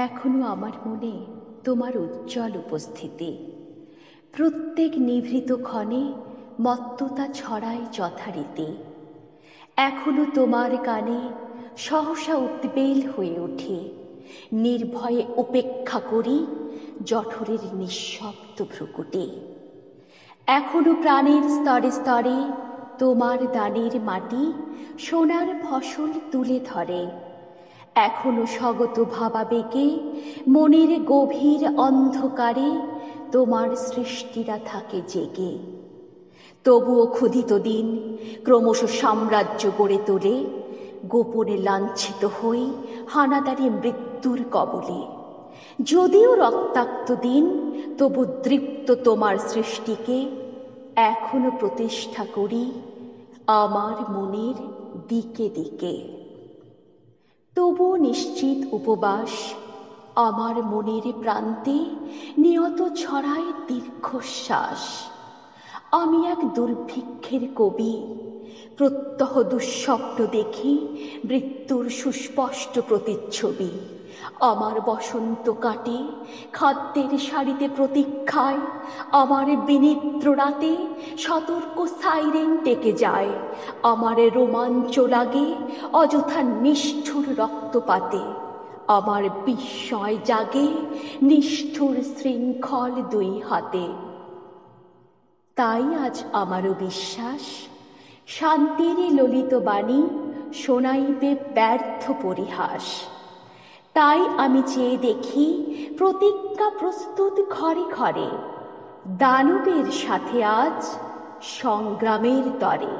এখনো আমার মনে তোমার উজ্জ্বল উপস্থিতি। প্রত্যেক নিভৃত ক্ষণে মত্ততা ছড়ায় যথারীতি। এখনো তোমার কানে সহসা উদ্বেল হয়ে ওঠে, নির্ভয়ে উপেক্ষা করি জঠরের নিঃশব্দ ভ্রুকুটি। এখনো প্রাণের স্তরে স্তরে তোমার দানের মাটি সোনার ফসল তুলে ধরে। এখনো স্বগত ভাবাবেগে মনের গভীর অন্ধকারে তোমার সৃষ্টিরা থাকে জেগে। তবুও ক্ষুধিত দিন ক্রমশ সাম্রাজ্য গড়ে তোলে, গোপনে লাঞ্ছিত হই হানাদারি মৃত্যুর কবলে। যদিও রক্তাক্ত দিন তবু দৃপ্ত তোমার সৃষ্টিকে এখনো প্রতিষ্ঠা করি আমার মনের দিকে দিকে। তবুও নিশ্চিত উপবাস আমার মনের প্রান্তে নিয়ত ছড়ায় দীর্ঘশ্বাস। আমি এক দুর্ভিক্ষের কবি, প্রত্যহ দুঃস্বপ্ন দেখি মৃত্যুর সুস্পষ্ট প্রতিচ্ছবি। আমার বসন্ত কাটে খাদ্যের সারিতে প্রতীক্ষায়, আমার বিনিদ্র রাতে সতর্ক সাইরেন ডেকে যায়। আমার রোমাঞ্চ লাগে অযথা নিষ্ঠুর রক্তপাতে, আমার বিস্ময় জাগে নিষ্ঠুর শৃঙ্খল দুই হাতে। তাই আজ আমারও বিশ্বাস শান্তির ললিত বাণী শোনাইবে ব্যর্থ পরিহাস। তাই আমি চেয়ে দেখি প্রতিজ্ঞা প্রস্তুত ঘরে ঘরে, দানবের সাথে আজ সংগ্রামের তরে।